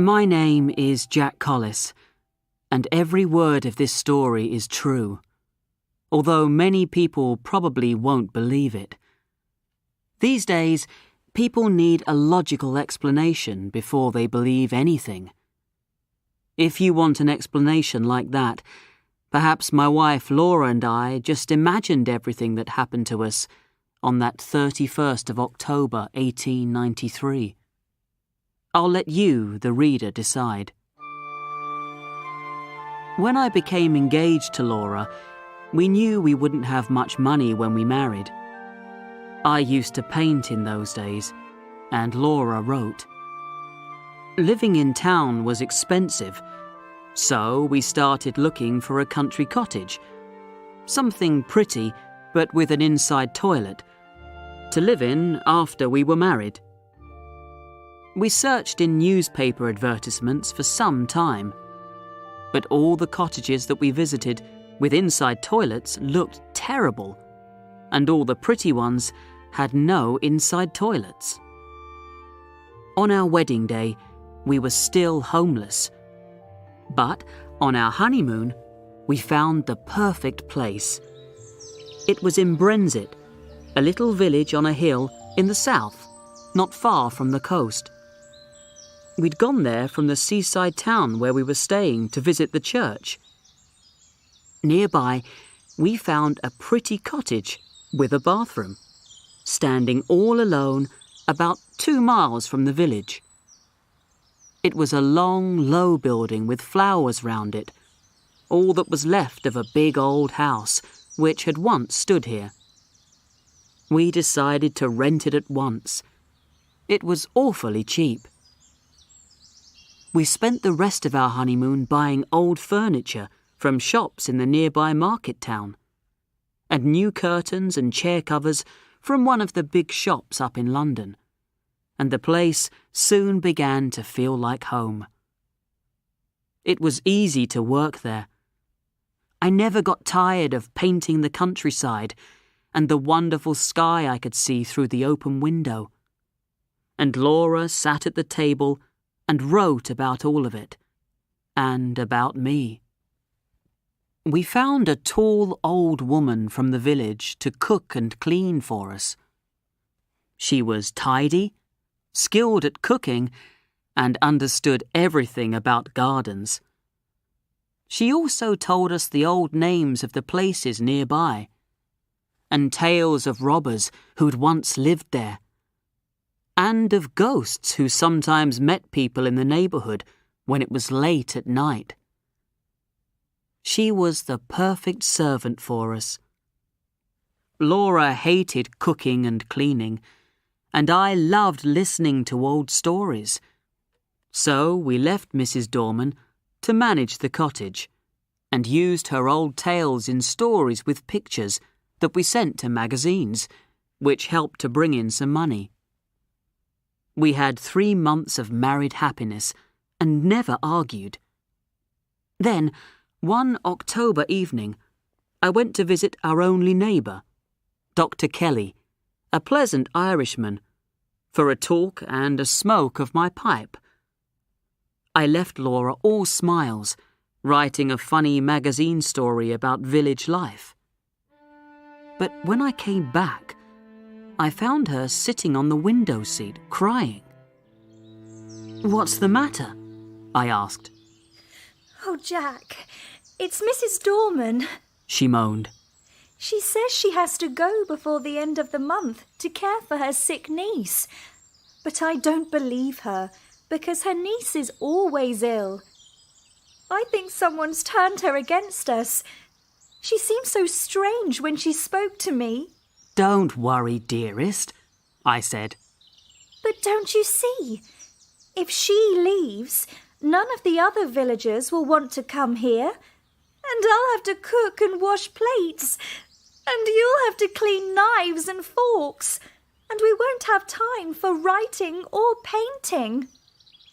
My name is Jack Collis, and every word of this story is true, although many people probably won't believe it. These days, people need a logical explanation before they believe anything. If you want an explanation like that, perhaps my wife Laura and I just imagined everything that happened to us on that 31st of October 1893. I'll let you, the reader, decide. When I became engaged to Laura, we knew we wouldn't have much money when we married. I used to paint in those days, and Laura wrote. Living in town was expensive, so we started looking for a country cottage, something pretty but with an inside toilet, to live in after we were married. We searched in newspaper advertisements for some time, but all the cottages that we visited with inside toilets looked terrible, and all the pretty ones had no inside toilets. On our wedding day, we were still homeless, but on our honeymoon, we found the perfect place. It was in Brenzett, a little village on a hill in the south, not far from the coast. We'd gone there from the seaside town where we were staying to visit the church. Nearby, we found a pretty cottage with a bathroom, standing all alone about 2 miles from the village. It was a long, low building with flowers round it, all that was left of a big old house which had once stood here. We decided to rent it at once. It was awfully cheap. We spent the rest of our honeymoon buying old furniture from shops in the nearby market town, and new curtains and chair covers from one of the big shops up in London, and the place soon began to feel like home. It was easy to work there. I never got tired of painting the countryside and the wonderful sky I could see through the open window. And Laura sat at the table and wrote about all of it, and about me. We found a tall old woman from the village to cook and clean for us. She was tidy, skilled at cooking, and understood everything about gardens. She also told us the old names of the places nearby, and tales of robbers who'd once lived there, and of ghosts who sometimes met people in the neighbourhood when it was late at night. She was the perfect servant for us. Laura hated cooking and cleaning, and I loved listening to old stories. So we left Mrs. Dorman to manage the cottage, and used her old tales in stories with pictures that we sent to magazines, which helped to bring in some money. We had 3 months of married happiness and never argued. Then, one October evening, I went to visit our only neighbour, Dr. Kelly, a pleasant Irishman, for a talk and a smoke of my pipe. I left Laura all smiles, writing a funny magazine story about village life. But when I came back, I found her sitting on the window seat, crying. "What's the matter?" I asked. "Oh, Jack, it's Mrs. Dorman," she moaned. "She says she has to go before the end of the month to care for her sick niece. But I don't believe her, because her niece is always ill. I think someone's turned her against us. She seemed so strange when she spoke to me." "Don't worry, dearest," I said. "But don't you see? If she leaves, none of the other villagers will want to come here, and I'll have to cook and wash plates, and you'll have to clean knives and forks, and we won't have time for writing or painting."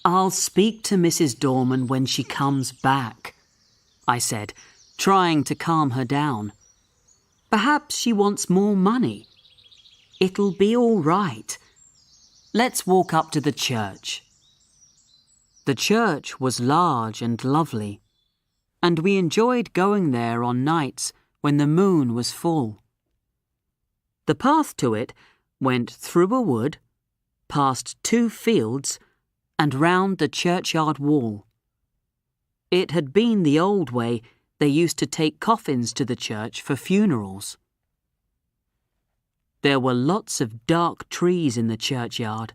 "I'll speak to Mrs. Dorman when she comes back," I said, trying to calm her down. "Perhaps she wants more money. It'll be all right. Let's walk up to the church." The church was large and lovely, and we enjoyed going there on nights when the moon was full. The path to it went through a wood, past 2 fields, and round the churchyard wall. It had been the old way they used to take coffins to the church for funerals. There were lots of dark trees in the churchyard.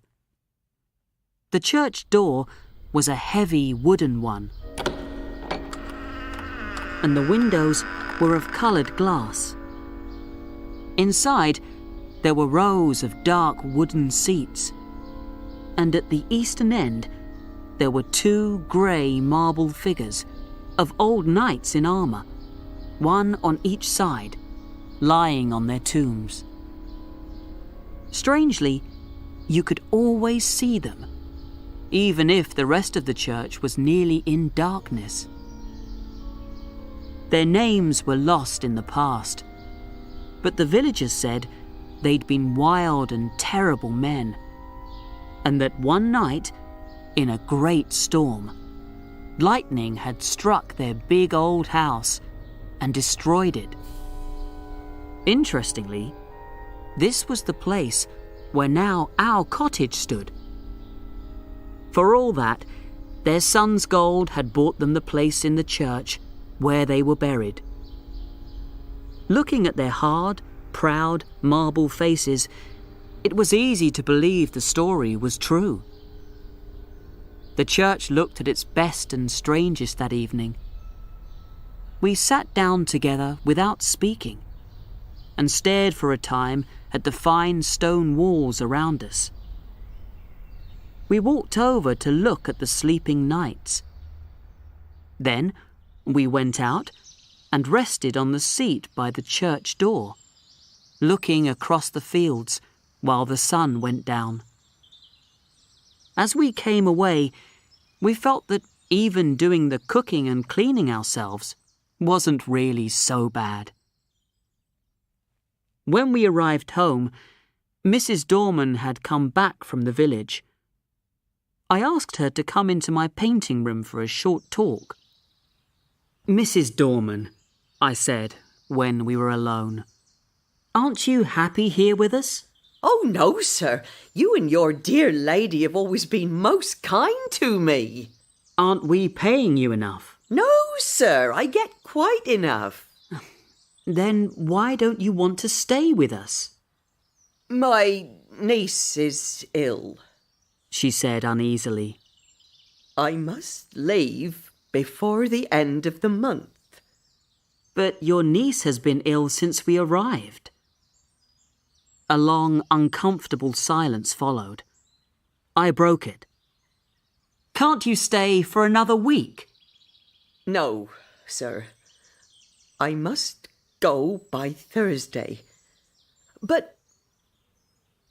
The church door was a heavy wooden one, and the windows were of coloured glass. Inside, there were rows of dark wooden seats, and at the eastern end, there were 2 grey marble figures of old knights in armour, one on each side, lying on their tombs. Strangely, you could always see them, even if the rest of the church was nearly in darkness. Their names were lost in the past, but the villagers said they'd been wild and terrible men, and that one night, in a great storm, lightning had struck their big old house and destroyed it. Interestingly, this was the place where now our cottage stood. For all that, their son's gold had bought them the place in the church where they were buried. Looking at their hard, proud, marble faces, it was easy to believe the story was true. The church looked at its best and strangest that evening. We sat down together without speaking and stared for a time at the fine stone walls around us. We walked over to look at the sleeping knights. Then we went out and rested on the seat by the church door, looking across the fields while the sun went down. As we came away, we felt that even doing the cooking and cleaning ourselves wasn't really so bad. When we arrived home, Mrs. Dorman had come back from the village. I asked her to come into my painting room for a short talk. "Mrs. Dorman," I said when we were alone, "aren't you happy here with us?" "Oh, no, sir. You and your dear lady have always been most kind to me." "Aren't we paying you enough?" "No, sir. I get quite enough." "Then why don't you want to stay with us?" "My niece is ill," she said uneasily. "I must leave before the end of the month." "But your niece has been ill since we arrived." A long, uncomfortable silence followed. I broke it. "Can't you stay for another week?" "No, sir. I must go by Thursday. But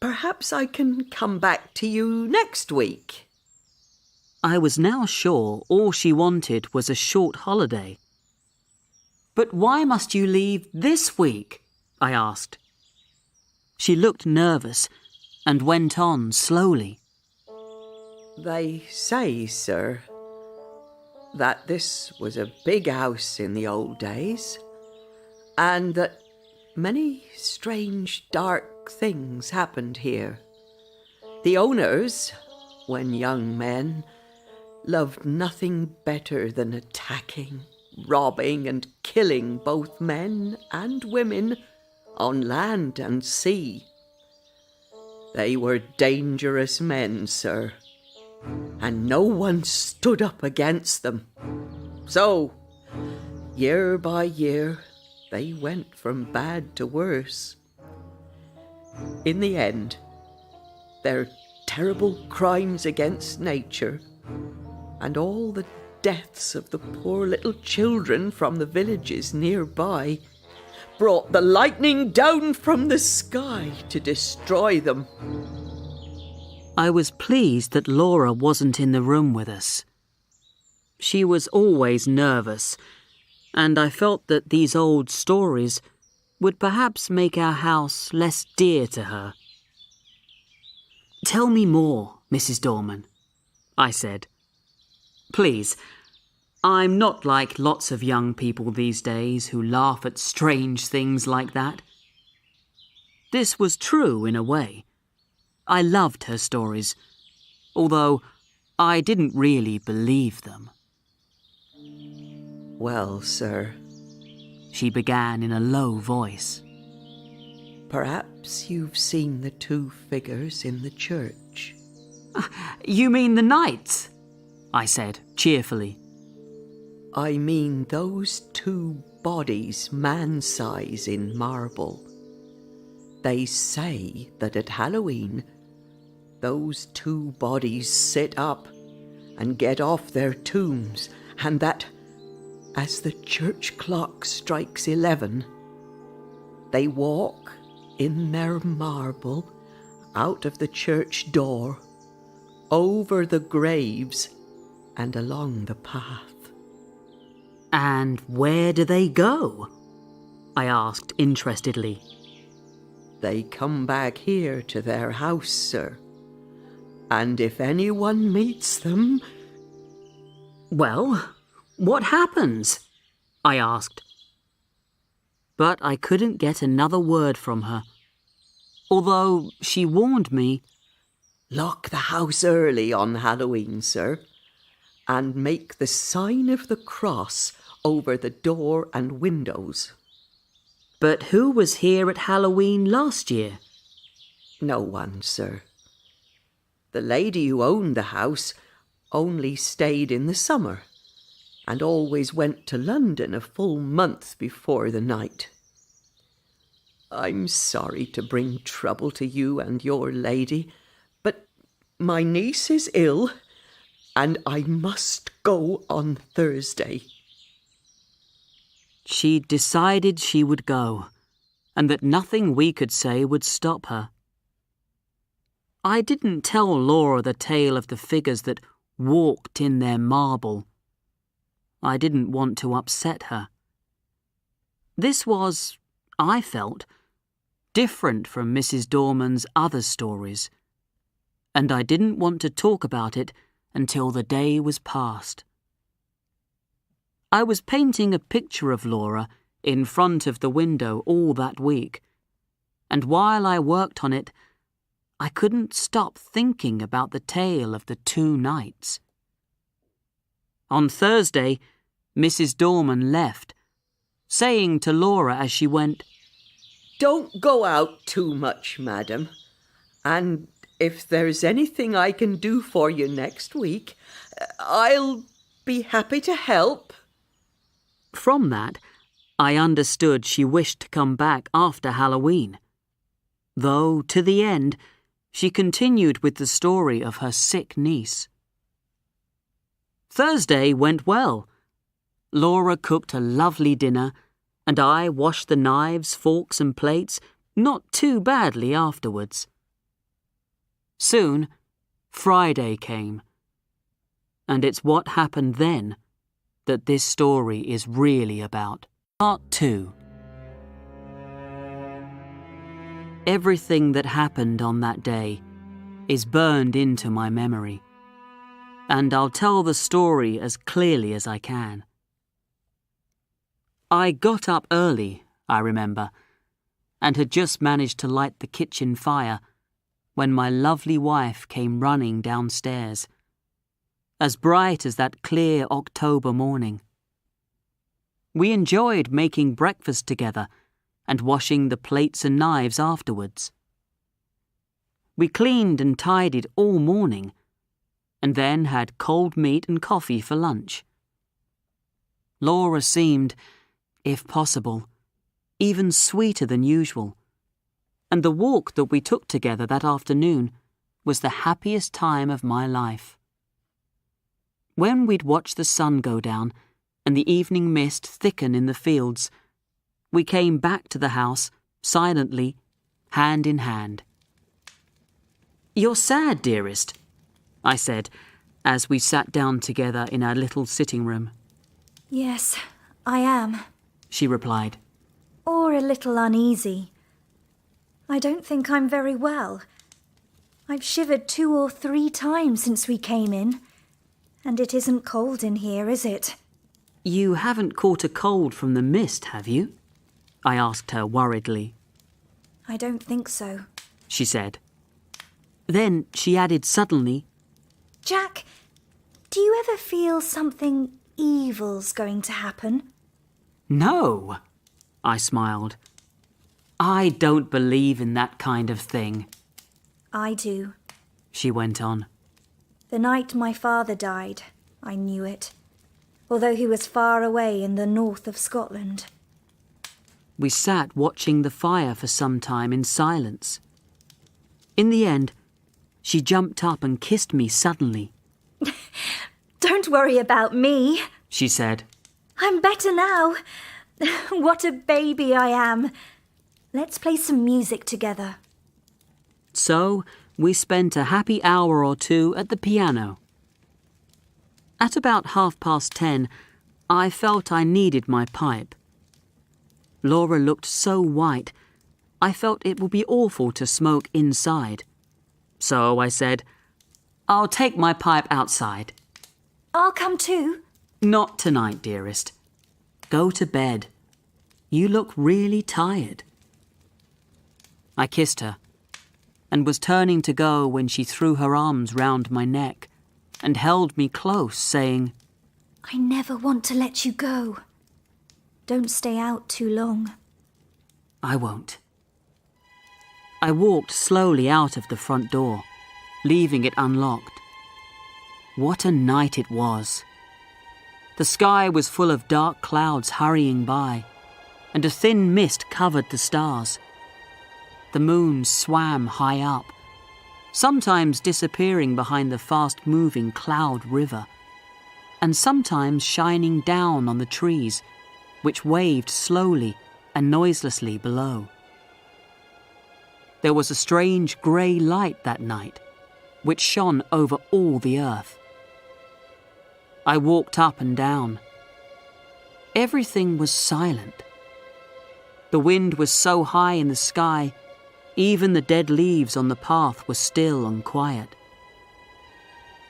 perhaps I can come back to you next week." I was now sure all she wanted was a short holiday. "But why must you leave this week?" I asked. She looked nervous and went on slowly. "They say, sir, that this was a big house in the old days, and that many strange, dark things happened here. The owners, when young men, loved nothing better than attacking, robbing and killing both men and women on land and sea. They were dangerous men, sir, and no one stood up against them. So, year by year, they went from bad to worse. In the end, their terrible crimes against nature and all the deaths of the poor little children from the villages nearby brought the lightning down from the sky to destroy them." I was pleased that Laura wasn't in the room with us. She was always nervous, and I felt that these old stories would perhaps make our house less dear to her. "Tell me more, Mrs. Dorman," I said. Please, I'm not like lots of young people these days who laugh at strange things like that. This was true in a way. I loved her stories, although I didn't really believe them. Well, sir, She began in a low voice. perhaps you've seen the two figures in the church. You mean the knights? I said cheerfully. I mean those two bodies man-size in marble. They say that at Halloween, those two bodies sit up and get off their tombs, and that as the church clock strikes 11, they walk in their marble out of the church door, over the graves and along the path. And where do they go? I asked interestedly. They come back here to their house, sir. And if anyone meets them... Well, what happens? I asked. But I couldn't get another word from her, although she warned me. Lock the house early on Halloween, sir, and make the sign of the cross over the door and windows. But who was here at Halloween last year? No one, sir. The lady who owned the house only stayed in the summer and always went to London a full month before the night. I'm sorry to bring trouble to you and your lady, but my niece is ill and I must go on Thursday. She decided she would go, and that nothing we could say would stop her. I didn't tell Laura the tale of the figures that walked in their marble. I didn't want to upset her. This was, I felt, different from Mrs. Dorman's other stories, and I didn't want to talk about it until the day was past. I was painting a picture of Laura in front of the window all that week, and while I worked on it, I couldn't stop thinking about the tale of the two knights. On Thursday, Mrs. Dorman left, saying to Laura as she went, Don't go out too much, madam, and if there's anything I can do for you next week, I'll be happy to help. From that, I understood she wished to come back after Halloween, though to the end she continued with the story of her sick niece. Thursday went well. Laura cooked a lovely dinner, and I washed the knives, forks and plates not too badly afterwards. Soon, Friday came, and it's what happened then that this story is really about. Part 2. Everything that happened on that day is burned into my memory, and I'll tell the story as clearly as I can. I got up early, I remember, and had just managed to light the kitchen fire when my lovely wife came running downstairs, as bright as that clear October morning. We enjoyed making breakfast together and washing the plates and knives afterwards. We cleaned and tidied all morning, and then had cold meat and coffee for lunch. Laura seemed, if possible, even sweeter than usual, and the walk that we took together that afternoon was the happiest time of my life. When we'd watched the sun go down and the evening mist thicken in the fields, we came back to the house, silently, hand in hand. "You're sad, dearest," I said, as we sat down together in our little sitting room. Yes, I am. She replied. Or a little uneasy. I don't think I'm very well. I've shivered 2 or 3 times since we came in, And it isn't cold in here, is it? You haven't caught a cold from the mist, have you? I asked her worriedly. I don't think so, she said. Then she added suddenly, Jack, do you ever feel something evil's going to happen? No, I smiled. I don't believe in that kind of thing. I do. She went on. The night my father died, I knew it, although he was far away in the north of Scotland. We sat watching the fire for some time in silence. In the end, she jumped up and kissed me suddenly. Don't worry about me, she said. I'm better now. What a baby I am. Let's play some music together. So we spent a happy hour or two at the piano. At about 10:30, I felt I needed my pipe. Laura looked so white, I felt it would be awful to smoke inside. So I said, I'll take my pipe outside. I'll come too. Not tonight, dearest. Go to bed. You look really tired. I kissed her and was turning to go when she threw her arms round my neck and held me close, saying, I never want to let you go. Don't stay out too long. I won't. I walked slowly out of the front door, leaving it unlocked. What a night it was. The sky was full of dark clouds hurrying by, and a thin mist covered the stars. The moon swam high up, sometimes disappearing behind the fast-moving cloud river, and sometimes shining down on the trees, which waved slowly and noiselessly below. There was a strange grey light that night, which shone over all the earth. I walked up and down. Everything was silent. The wind was so high in the sky, even the dead leaves on the path were still and quiet.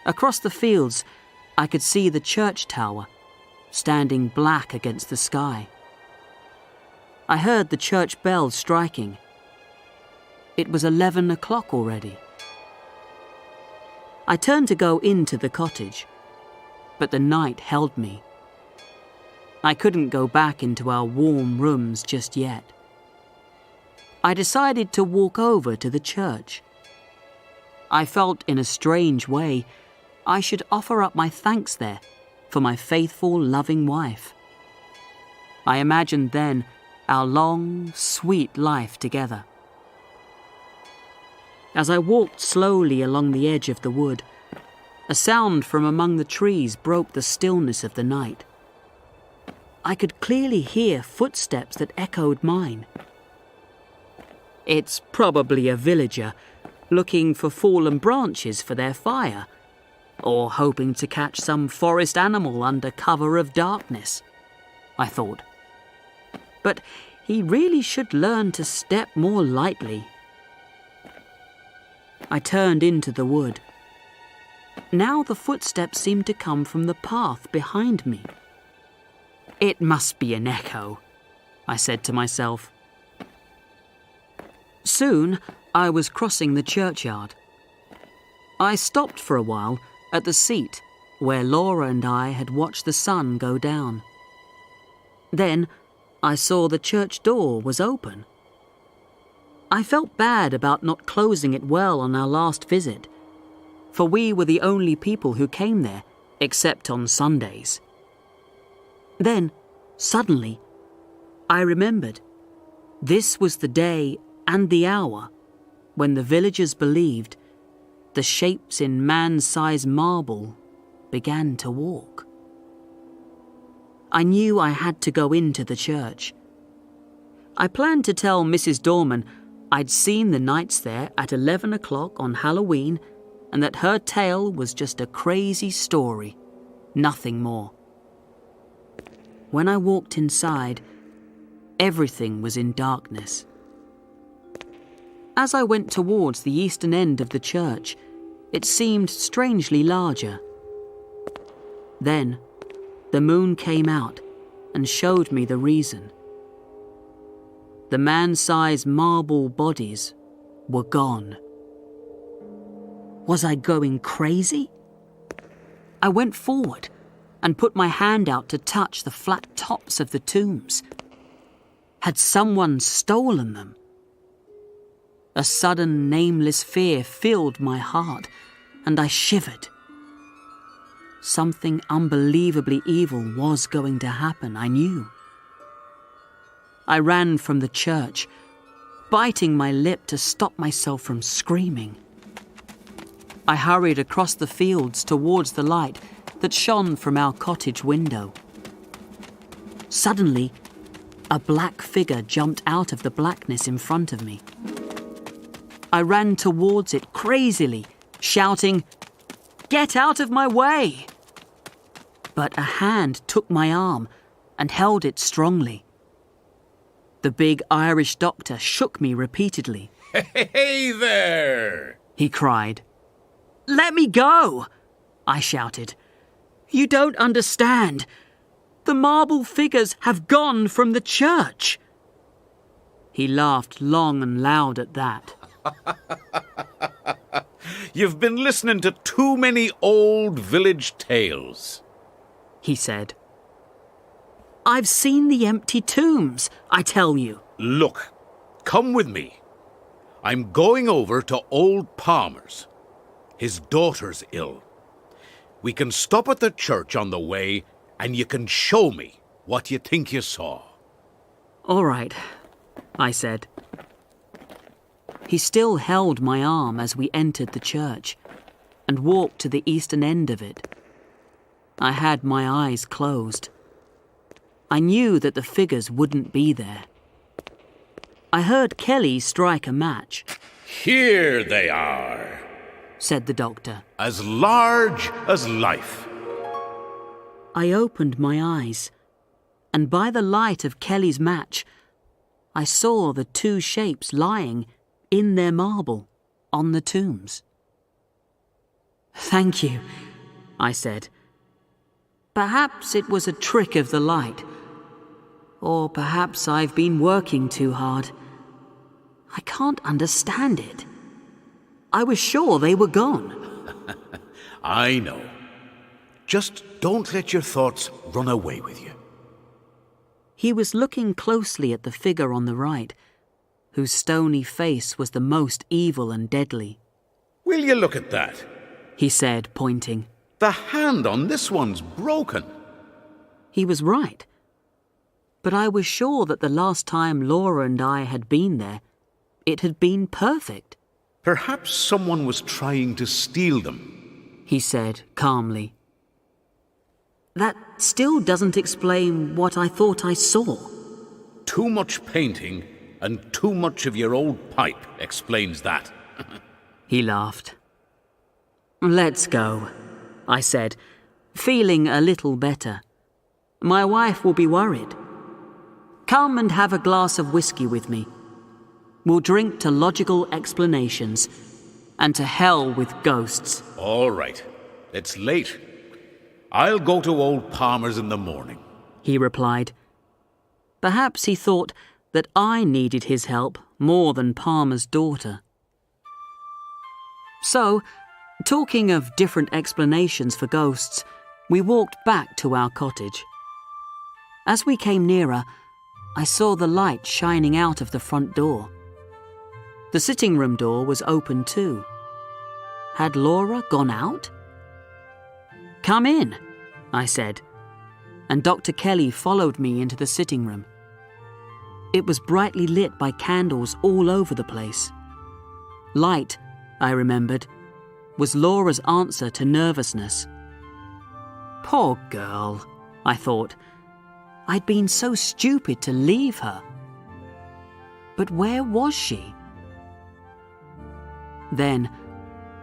Across the fields, I could see the church tower, standing black against the sky. I heard the church bell striking. It was 11 o'clock already. I turned to go into the cottage, but the night held me. I couldn't go back into our warm rooms just yet. I decided to walk over to the church. I felt in a strange way I should offer up my thanks there for my faithful, loving wife. I imagined then our long, sweet life together. As I walked slowly along the edge of the wood, a sound from among the trees broke the stillness of the night. I could clearly hear footsteps that echoed mine. It's probably a villager looking for fallen branches for their fire, or hoping to catch some forest animal under cover of darkness, I thought. But he really should learn to step more lightly. I turned into the wood. Now the footsteps seemed to come from the path behind me. It must be an echo, I said to myself. Soon I was crossing the churchyard. I stopped for a while at the seat where Laura and I had watched the sun go down. Then I saw the church door was open. I felt bad about not closing it well on our last visit, for we were the only people who came there, except on Sundays. Then, suddenly, I remembered. This was the day and the hour when the villagers believed the shapes in man-sized marble began to walk. I knew I had to go into the church. I planned to tell Mrs. Dorman I'd seen the knights there at 11 o'clock on Halloween and that her tale was just a crazy story, nothing more. When I walked inside, everything was in darkness. As I went towards the eastern end of the church, it seemed strangely larger. Then, the moon came out and showed me the reason. The man-sized marble bodies were gone. Was I going crazy? I went forward and put my hand out to touch the flat tops of the tombs. Had someone stolen them? A sudden, nameless fear filled my heart, and I shivered. Something unbelievably evil was going to happen, I knew. I ran from the church, biting my lip to stop myself from screaming. I hurried across the fields towards the light that shone from our cottage window. Suddenly, a black figure jumped out of the blackness in front of me. I ran towards it crazily, shouting, "Get out of my way!" But a hand took my arm and held it strongly. The big Irish doctor shook me repeatedly. "Hey there!" he cried. "Let me go!" I shouted. "You don't understand. The marble figures have gone from the church." He laughed long and loud at that. "You've been listening to too many old village tales," he said. "I've seen the empty tombs, I tell you." "Look, come with me. I'm going over to old Palmer's. His daughter's ill. We can stop at the church on the way and you can show me what you think you saw." "All right," I said. He still held my arm as we entered the church and walked to the eastern end of it. I had my eyes closed. I knew that the figures wouldn't be there. I heard Kelly strike a match. "Here they are," said the doctor. "as large as life." I opened my eyes, and by the light of Kelly's match, I saw the two shapes lying in their marble on the tombs. "Thank you," I said. Perhaps it was a trick of the light, or perhaps I've been working too hard. I can't understand it. I was sure they were gone. I know. Just don't let your thoughts run away with you. He was looking closely at the figure on the right, whose stony face was the most evil and deadly. "Will you look at that?" he said, pointing. "The hand on this one's broken." He was right. But I was sure that the last time Laura and I had been there, it had been perfect. "Perhaps someone was trying to steal them," he said calmly. That still doesn't explain what I thought I saw. "Too much painting and too much of your old pipe explains that." He laughed. "Let's go," I said, feeling a little better. "My wife will be worried. Come and have a glass of whiskey with me. We'll drink to logical explanations and to hell with ghosts." "All right. It's late. I'll go to old Palmer's in the morning," he replied. Perhaps he thought that I needed his help more than Palmer's daughter. So, talking of different explanations for ghosts, we walked back to our cottage. As we came nearer, I saw the light shining out of the front door. The sitting room door was open too. Had Laura gone out? "Come in," I said, and Dr. Kelly followed me into the sitting room. It was brightly lit by candles all over the place. Light, I remembered, was Laura's answer to nervousness. Poor girl, I thought. I'd been so stupid to leave her. But where was she? Then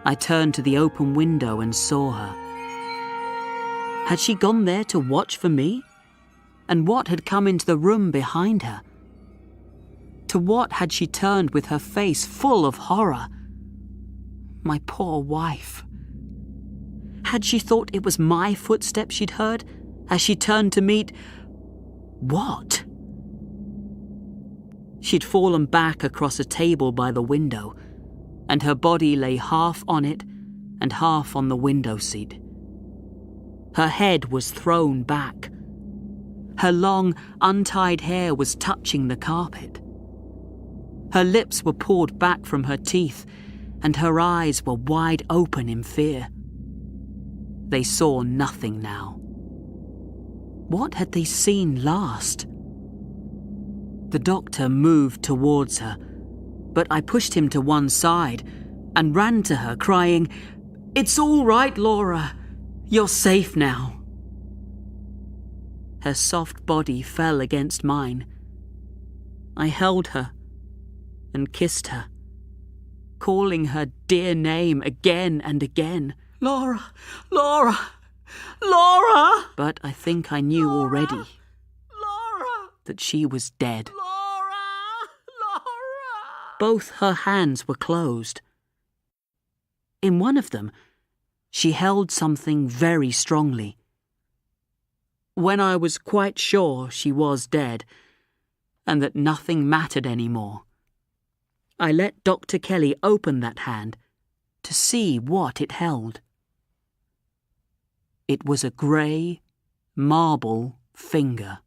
I turned to the open window and saw her. Had she gone there to watch for me? And what had come into the room behind her? To what had she turned with her face full of horror? My poor wife. Had she thought it was my footsteps she'd heard as she turned to meet... what? She'd fallen back across a table by the window, and her body lay half on it and half on the window seat. Her head was thrown back. Her long, untied hair was touching the carpet. Her lips were pulled back from her teeth, and her eyes were wide open in fear. They saw nothing now. What had they seen last? The doctor moved towards her, but I pushed him to one side and ran to her, crying, "It's all right, Laura. You're safe now." Her soft body fell against mine. I held her and kissed her, calling her dear name again and again. "Laura, Laura, Laura!" But I think I knew already Laura! that she was dead. Laura! Laura! Both her hands were closed. In one of them, she held something very strongly. When I was quite sure she was dead, and that nothing mattered anymore, I let Dr. Kelly open that hand to see what it held. It was a grey, marble finger.